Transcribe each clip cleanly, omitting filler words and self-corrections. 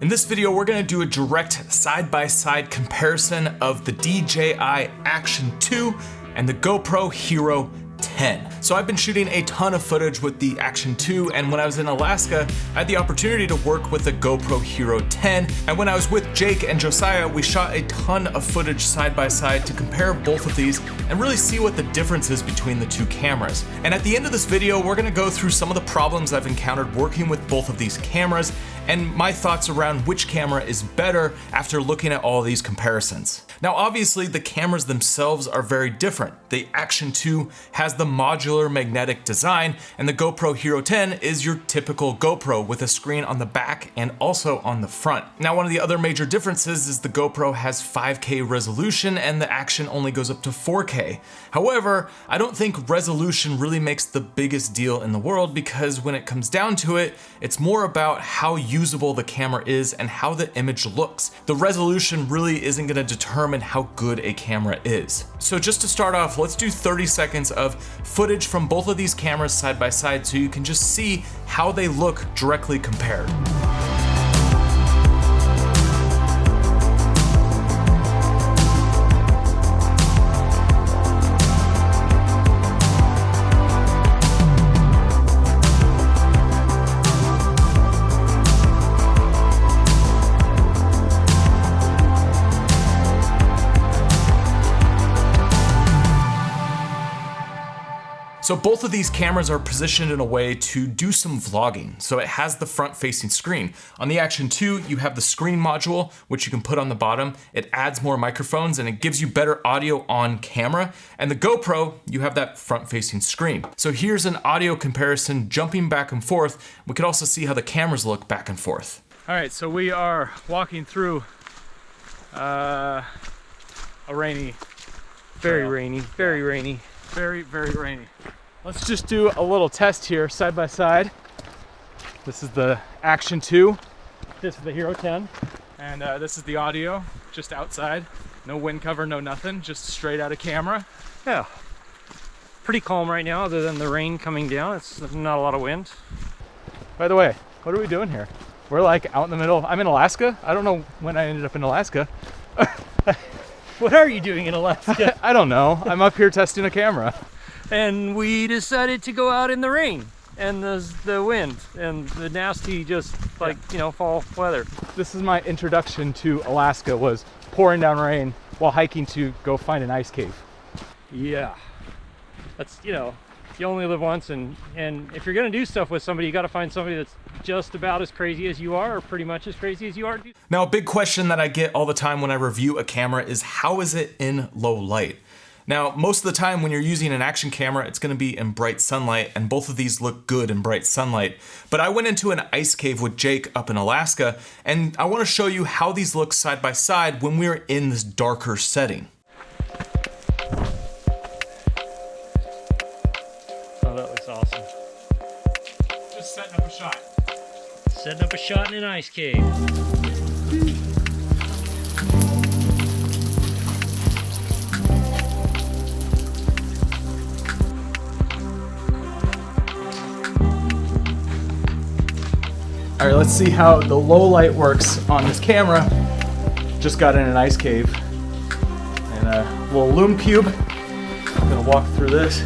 In this video, we're gonna do a direct side-by-side comparison of the DJI Action 2 and the GoPro Hero 10. So I've been shooting a ton of footage with the Action 2, and when I was in Alaska, I had the opportunity to work with the GoPro Hero 10. And when I was with Jake and Josiah, we shot a ton of footage side by side to compare both of these and really see what the difference is between the two cameras. And at the end of this video, we're gonna go through some of the problems I've encountered working with both of these cameras and my thoughts around which camera is better after looking at all these comparisons. Now, obviously, the cameras themselves are very different. The Action 2 has the modular magnetic design, and the GoPro Hero 10 is your typical GoPro with a screen on the back and also on the front. Now, one of the other major differences is the GoPro has 5K resolution and the Action only goes up to 4K. However, I don't think resolution really makes the biggest deal in the world, because when it comes down to it, it's more about how usable the camera is and how the image looks. The resolution really isn't going to determine how good a camera is. So just to start off, let's do 30 seconds of footage from both of these cameras side by side so you can just see how they look directly compared. So both of these cameras are positioned in a way to do some vlogging. So it has the front-facing screen. On the Action 2, you have the screen module, which you can put on the bottom. It adds more microphones and it gives you better audio on camera. And the GoPro, you have that front-facing screen. So here's an audio comparison jumping back and forth. We could also see how the cameras look back and forth. All right, so we are walking through a rainy, very rainy. Very rainy. Let's just do a little test here side by side. This is the Action 2, this is the Hero 10, and this is the audio just outside. No wind cover, no nothing, just straight out of camera. Yeah, pretty calm right now other than the rain coming down. It's not a lot of wind. By the way, what are we doing here? We're like out in the middle. I'm in Alaska. I don't know when I ended up in Alaska. What are you doing in Alaska? I don't know. I'm up here testing a camera. And we decided to go out in the rain and the wind and the nasty, just like, you know, fall weather. This is my introduction to Alaska, was pouring down rain while hiking to go find an ice cave. Yeah, that's, you know, you only live once, and if you're gonna do stuff with somebody, you got to find somebody that's just about as crazy as you are, or pretty much as crazy as you are. Now, a big question that I get all the time when I review a camera is, how is it in low light? Now, most of the time when you're using an action camera, it's gonna be in bright sunlight, and both of these look good in bright sunlight. But I went into an ice cave with Jake up in Alaska, and I wanna show you how these look side by side when we're in this darker setting. Oh, that looks awesome. Just setting up a shot. Setting up a shot in an ice cave. All right, let's see how the low light works on this camera. Just got in an ice cave. And a little loom cube. I'm gonna walk through this.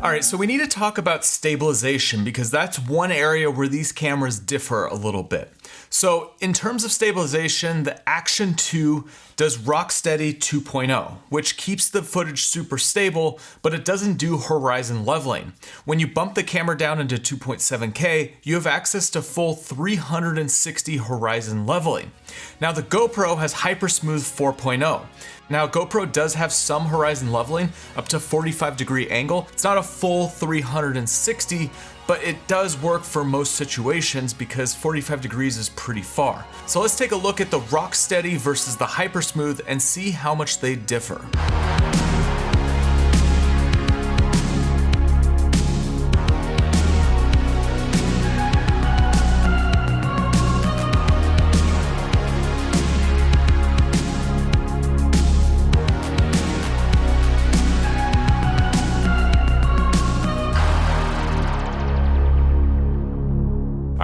All right, so we need to talk about stabilization, because that's one area where these cameras differ a little bit. So in terms of stabilization, the Action 2 does rock steady 2.0, which keeps the footage super stable, but it doesn't do horizon leveling. When you bump the camera down into 2.7K, you have access to full 360 horizon leveling. Now the GoPro has Hypersmooth 4.0. Now GoPro does have some horizon leveling up to 45-degree angle. It's not a full 360, but it does work for most situations because 45 degrees is pretty far. So let's take a look at the Rocksteady versus the Hypersmooth and see how much they differ.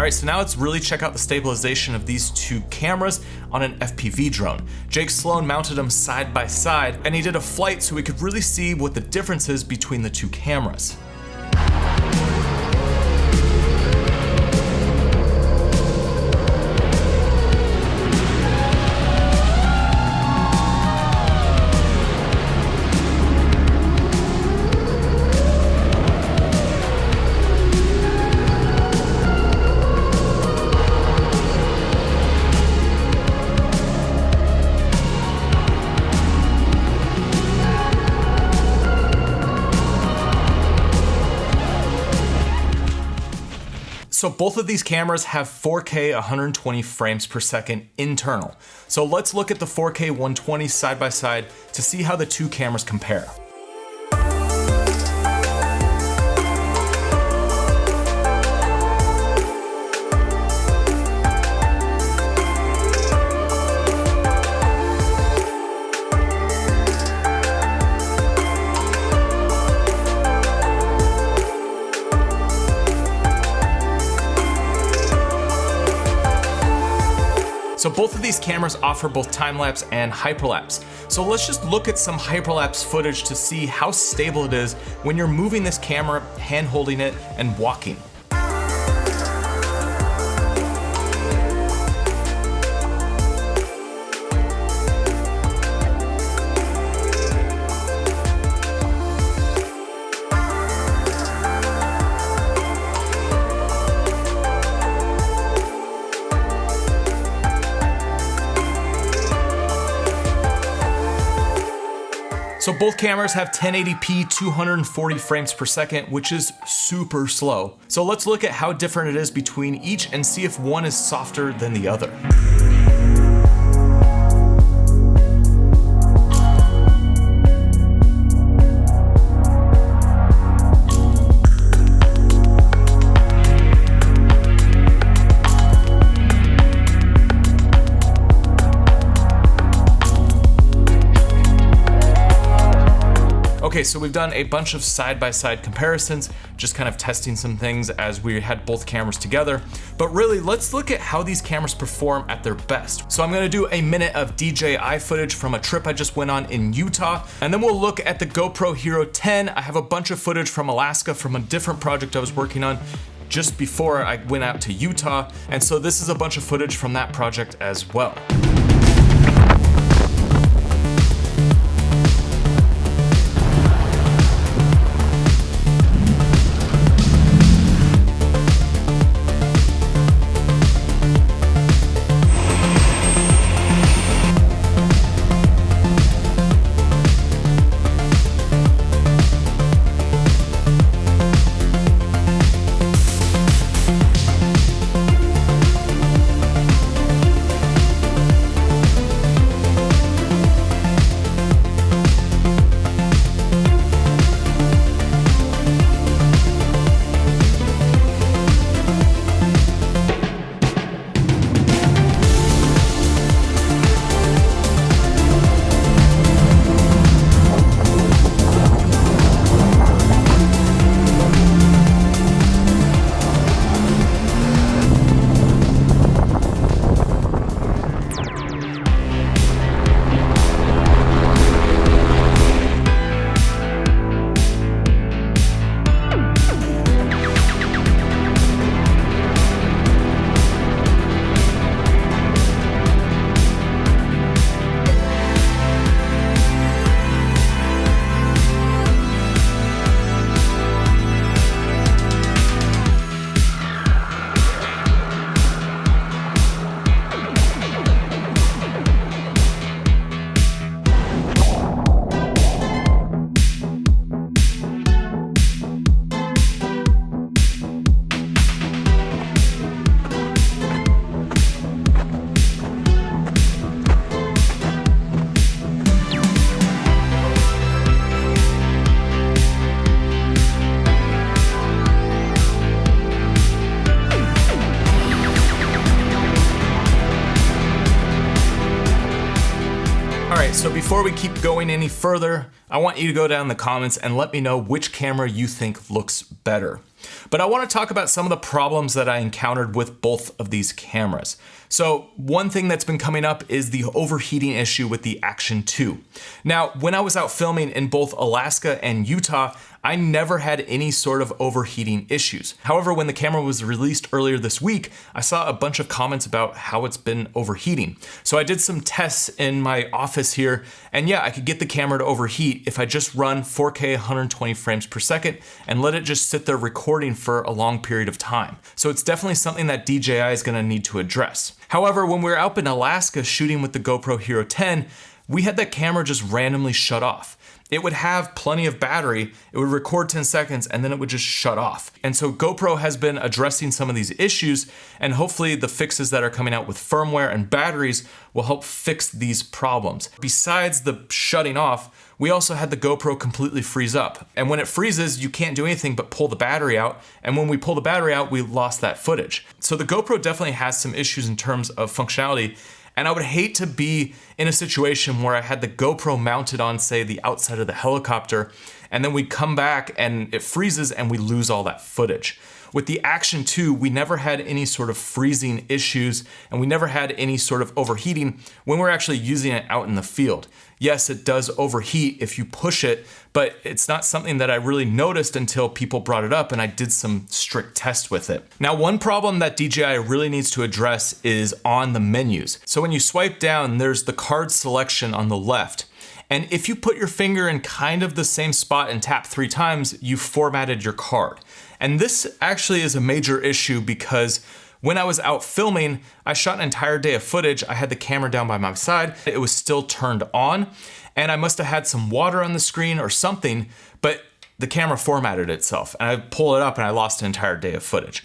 Alright, so now let's really check out the stabilization of these two cameras on an FPV drone. Jake Sloan mounted them side by side, and he did a flight so we could really see what the difference is between the two cameras. So both of these cameras have 4K 120 frames per second internal. So let's look at the 4K 120 side by side to see how the two cameras compare. So both of these cameras offer both time-lapse and hyperlapse. So let's just look at some hyperlapse footage to see how stable it is when you're moving this camera, hand holding it, and walking. So both cameras have 1080p 240 frames per second, which is super slow. So let's look at how different it is between each and see if one is softer than the other. Okay, so we've done a bunch of side-by-side comparisons, just kind of testing some things as we had both cameras together. But really, let's look at how these cameras perform at their best. So I'm gonna do a minute of DJI footage from a trip I just went on in Utah, and then we'll look at the GoPro Hero 10. I have a bunch of footage from Alaska from a different project I was working on just before I went out to Utah, and so this is a bunch of footage from that project as well. All right, so before we keep going any further, I want you to go down in the comments and let me know which camera you think looks better. But I want to talk about some of the problems that I encountered with both of these cameras. So one thing that's been coming up is the overheating issue with the Action 2. Now, when I was out filming in both Alaska and Utah, I never had any sort of overheating issues. However, when the camera was released earlier this week, I saw a bunch of comments about how it's been overheating. So I did some tests in my office here, and yeah, I could get the camera to overheat if I just run 4K 120 frames per second and let it just sit there recording for a long period of time. So it's definitely something that DJI is gonna need to address. However, when we were out in Alaska shooting with the GoPro Hero 10, we had that camera just randomly shut off. It would have plenty of battery, it would record 10 seconds, and then it would just shut off. And so GoPro has been addressing some of these issues, and hopefully the fixes that are coming out with firmware and batteries will help fix these problems. Besides the shutting off, we also had the GoPro completely freeze up. And when it freezes, you can't do anything but pull the battery out. And when we pull the battery out, we lost that footage. So the GoPro definitely has some issues in terms of functionality. And I would hate to be in a situation where I had the GoPro mounted on, say, the outside of the helicopter, and then we come back and it freezes and we lose all that footage. With the Action 2, we never had any sort of freezing issues, and we never had any sort of overheating when we're actually using it out in the field. Yes, it does overheat if you push it, but it's not something that I really noticed until people brought it up and I did some strict tests with it. Now, one problem that DJI really needs to address is on the menus. So when you swipe down, there's the card selection on the left. And if you put your finger in kind of the same spot and tap 3 times, you formatted your card. And this actually is a major issue because when I was out filming, I shot an entire day of footage. I had the camera down by my side. It was still turned on, and I must have had some water on the screen or something, but the camera formatted itself. And I pulled it up and I lost an entire day of footage.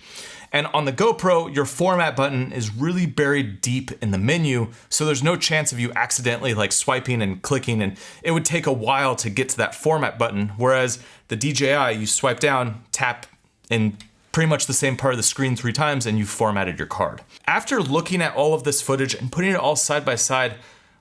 And on the GoPro, your format button is really buried deep in the menu, so there's no chance of you accidentally like swiping and clicking, and it would take a while to get to that format button. Whereas the DJI, you swipe down, tap in pretty much the same part of the screen 3 times, and you formatted your card. After looking at all of this footage and putting it all side by side,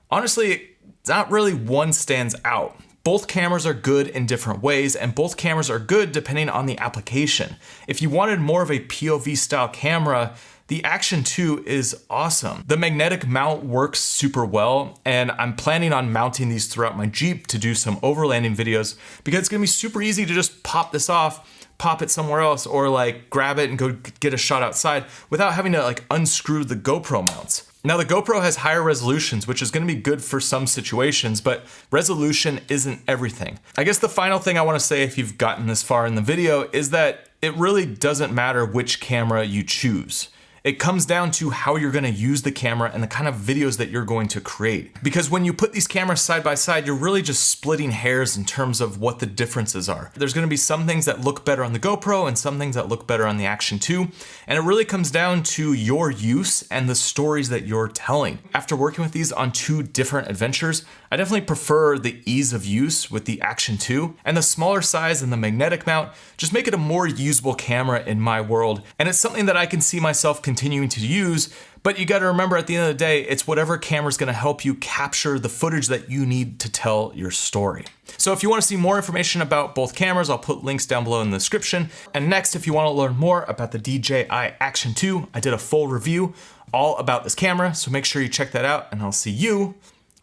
honestly, not really one stands out. Both cameras are good in different ways, and both cameras are good depending on the application. If you wanted more of a POV style camera, the Action 2 is awesome. The magnetic mount works super well, and I'm planning on mounting these throughout my Jeep to do some overlanding videos because it's gonna be super easy to just pop this off, pop it somewhere else, or like grab it and go get a shot outside without having to like unscrew the GoPro mounts. Now the GoPro has higher resolutions, which is gonna be good for some situations, but resolution isn't everything. I guess the final thing I wanna say if you've gotten this far in the video is that it really doesn't matter which camera you choose. It comes down to how you're gonna use the camera and the kind of videos that you're going to create. Because when you put these cameras side by side, you're really just splitting hairs in terms of what the differences are. There's gonna be some things that look better on the GoPro and some things that look better on the Action 2. And it really comes down to your use and the stories that you're telling. After working with these on 2 different adventures, I definitely prefer the ease of use with the Action 2, and the smaller size and the magnetic mount just make it a more usable camera in my world. And it's something that I can see myself continuing to use, but you gotta remember at the end of the day, it's whatever camera's gonna help you capture the footage that you need to tell your story. So if you wanna see more information about both cameras, I'll put links down below in the description. And next, if you wanna learn more about the DJI Action 2, I did a full review all about this camera, so make sure you check that out, and I'll see you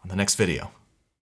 on the next video.